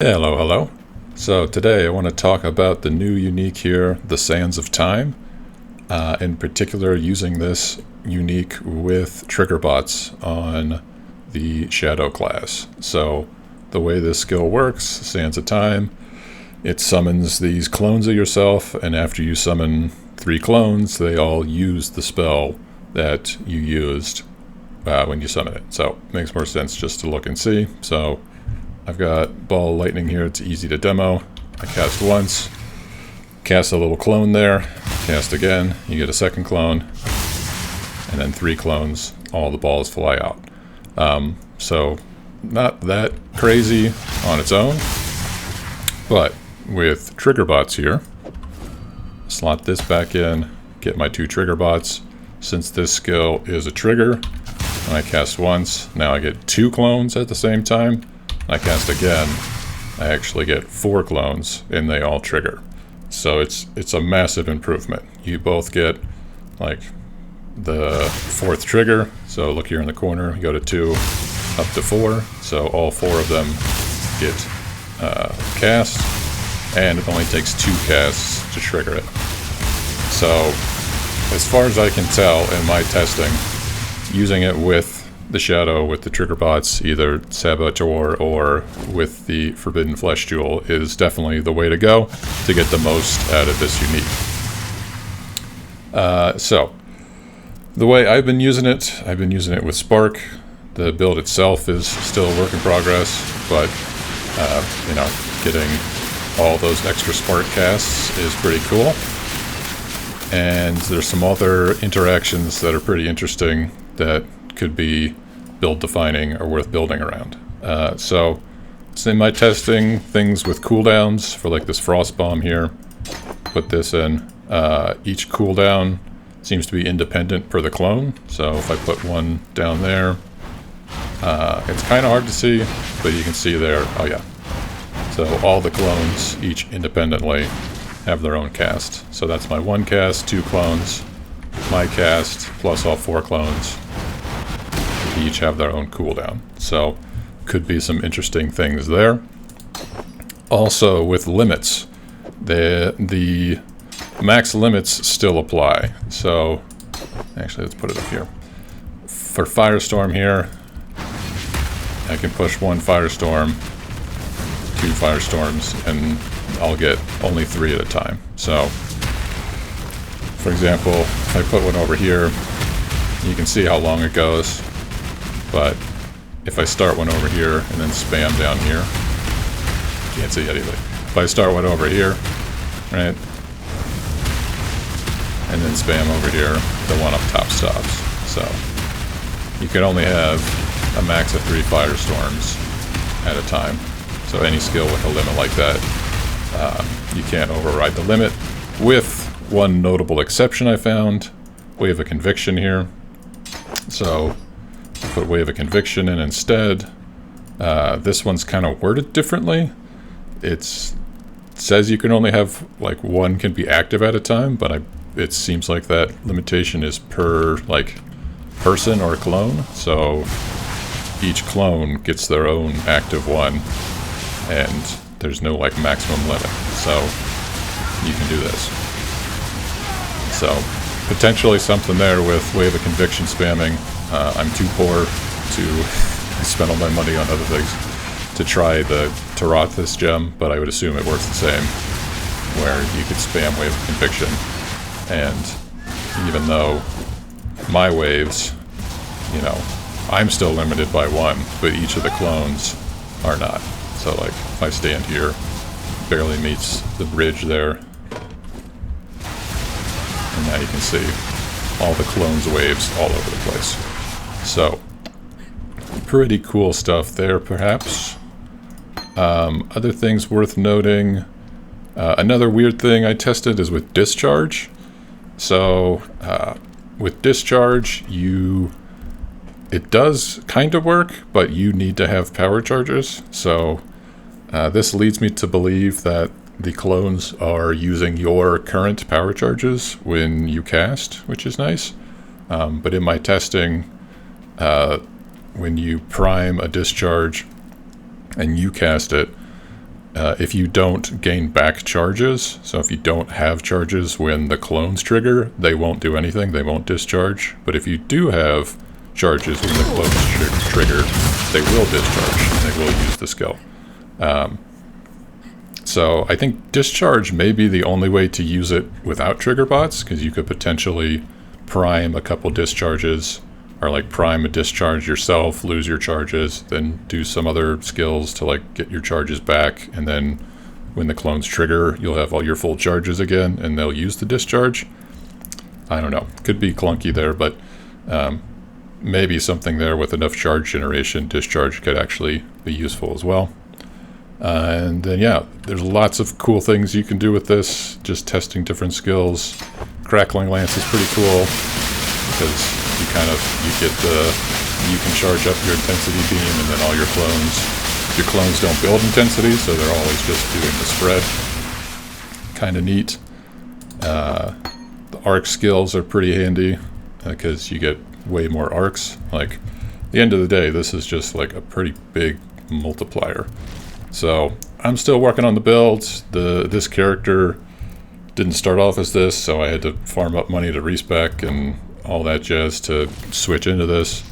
Hello, hello. So today I want to talk about the new unique here, the Sands of Time. In particular, using this unique with Triggerbots on the Shadow class. So the way this skill works, Sands of Time, it summons these clones of yourself, and after you summon 3 clones, they all use the spell that you used when you summon it. So it makes more sense just to look and see. So I've got Ball of Lightning here. It's easy to demo. I cast once, cast a little clone there, cast again, you get a second clone, and then 3 clones, all the balls fly out. So not that crazy on its own, but with Triggerbots here, slot this back in, get my 2 Triggerbots. Since this skill is a trigger, when I cast once, now I get 2 clones at the same time. I cast again, I actually get 4 clones, and they all trigger. So it's a massive improvement. You both get like the 4th trigger. So look here in the corner, you go to 2 up to 4. So all 4 of them get cast, and it only takes 2 casts to trigger it. So as far as I can tell in my testing, using it with the Shadow, with the Triggerbots, either Saboteur or with the Forbidden Flesh Jewel, is definitely the way to go to get the most out of this unique. So the way I've been using it with Spark. The build itself is still a work in progress, but getting all those extra Spark casts is pretty cool. And there's some other interactions that are pretty interesting that could be build defining or worth building around. So in my testing, things with cooldowns for like this Frost Bomb here, put this in. Each cooldown seems to be independent per the clone. So if I put one down there, it's kind of hard to see, but you can see there, oh yeah. So all the clones, each independently, have their own cast. So that's my 1 cast, 2 clones, my cast, plus all 4 clones. Each have their own cooldown. So could be some interesting things there. Also with limits, the max limits still apply. So actually let's put it up here. For Firestorm here, I can push 1 Firestorm, 2 Firestorms, and I'll get only 3 at a time. So for example, if I put one over here, you can see how long it goes. But if I start one over here and then spam down here, can't see anything. If I start one over here, right, and then spam over here, the one up top stops. So you can only have a max of 3 Firestorms at a time. So any skill with a limit like that, you can't override the limit. With one notable exception I found, Wave of Conviction here. So put Wave of Conviction in instead. This one's kind of worded differently. It says you can only have like 1 can be active at a time, but it seems like that limitation is per like person or clone. So each clone gets their own active one, and there's no like maximum limit. So you can do this. So potentially something there with Wave of Conviction spamming. I'm too poor to spend all my money on other things to try the Tarathis gem, but I would assume it works the same, where you could spam Wave of Conviction, and even though my waves, I'm still limited by 1, but each of the clones are not. So like if I stand here, barely meets the bridge there, and now you can see all the clones' waves all over the place. So, pretty cool stuff there, perhaps. Other things worth noting. Another weird thing I tested is with Discharge. So, with Discharge, it does kind of work, but you need to have power charges. So, this leads me to believe that the clones are using your current power charges when you cast, which is nice. But in my testing, when you prime a Discharge and you cast it, if you don't gain back charges, so if you don't have charges when the clones trigger, they won't do anything, they won't discharge. But if you do have charges when the clones trigger, they will discharge, and they will use the skill. So I think Discharge may be the only way to use it without Triggerbots, because you could potentially prime a couple discharges, or like prime a discharge yourself, lose your charges, then do some other skills to like get your charges back, and then when the clones trigger, you'll have all your full charges again, and they'll use the discharge. I don't know. Could be clunky there, but maybe something there with enough charge generation, Discharge could actually be useful as well. And then, yeah, there's lots of cool things you can do with this, just testing different skills. Crackling Lance is pretty cool, because you can charge up your intensity beam, and then all your clones don't build intensity, so they're always just doing the spread. Kind of neat. The arc skills are pretty handy, because you get way more arcs. Like, at the end of the day, this is just like a pretty big multiplier. So I'm still working on the builds. This character didn't start off as this, so I had to farm up money to respec and all that jazz to switch into this.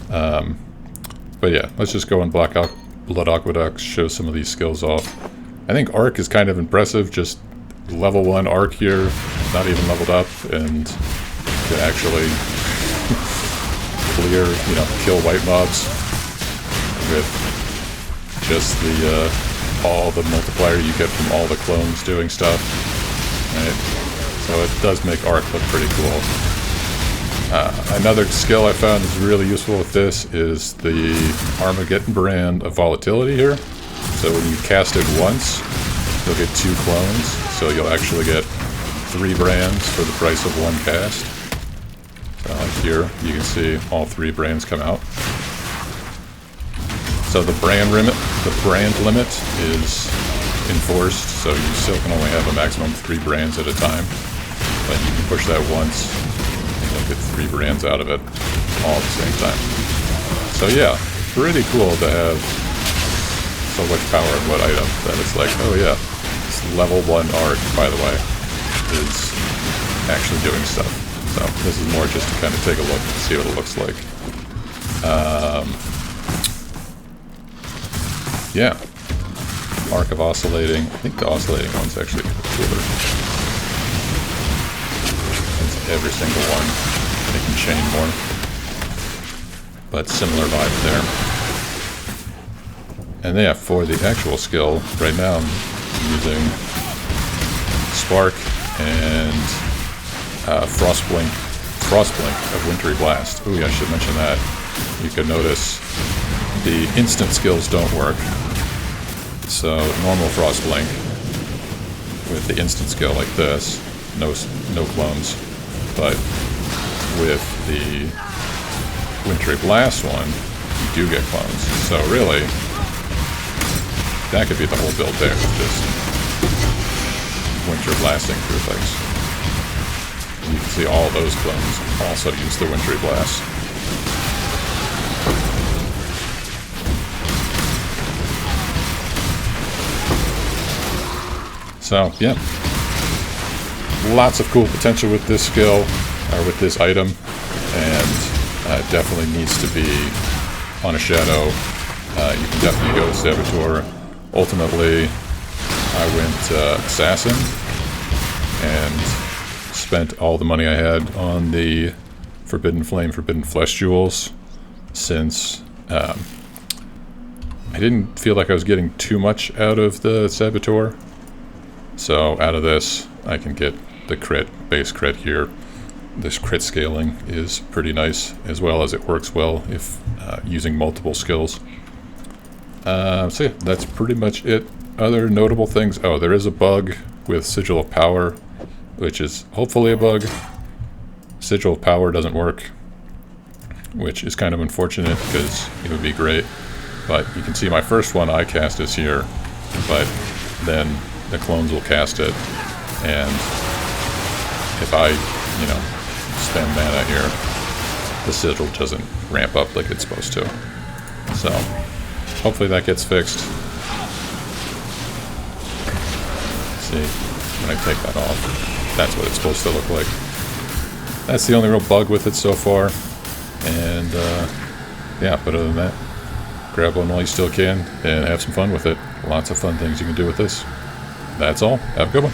But yeah, let's just go and block out Blood Aqueducts, show some of these skills off. I think Arc is kind of impressive, just level 1 Arc here, not even leveled up, and can actually clear, kill white mobs with just all the multiplier you get from all the clones doing stuff. Right? So it does make Arc look pretty cool. Another skill I found is really useful with this is the Armageddon brand of volatility here. So when you cast it once, you'll get 2 clones, so you'll actually get 3 brands for the price of 1 cast. So like here, you can see all 3 brands come out. So the brand limit is enforced, so you still can only have a maximum of 3 brands at a time. But you can push that once, and you'll get 3 brands out of it all at the same time. So yeah, pretty cool to have so much power in one item that it's like, oh yeah, this level 1 arc, by the way, is actually doing stuff. So this is more just to kind of take a look and see what it looks like. Yeah, Arc of Oscillating. I think the Oscillating one's actually cooler. It's every single one. They can chain more. But similar vibe there. And yeah, for the actual skill, right now I'm using Spark and Frostblink of Wintry Blast. Ooh, yeah, I should mention that. You can notice the instant skills don't work. So normal Frostblink with the instant skill like this, no clones, but with the Wintry Blast one, you do get clones. So really, that could be the whole build there, just Wintry Blasting through things. And you can see all those clones also use the Wintry Blast. So, yeah. Lots of cool potential with this skill, or with this item, and definitely needs to be on a shadow. You can definitely go Saboteur. Ultimately, I went Assassin, and spent all the money I had on the Forbidden Flame, Forbidden Flesh jewels, since I didn't feel like I was getting too much out of the Saboteur. So out of this, I can get the base crit here. This crit scaling is pretty nice, as well as it works well if using multiple skills. So yeah, that's pretty much it. Other notable things, oh, there is a bug with Sigil of Power, which is hopefully a bug. Sigil of Power doesn't work, which is kind of unfortunate because it would be great. But you can see my first one I cast is here, but then the clones will cast it, and if I, spend mana here, the sigil doesn't ramp up like it's supposed to. So, hopefully that gets fixed. See, when I take that off, that's what it's supposed to look like. That's the only real bug with it so far. And yeah, but other than that, grab one while you still can and have some fun with it. Lots of fun things you can do with this. That's all. Have a good one.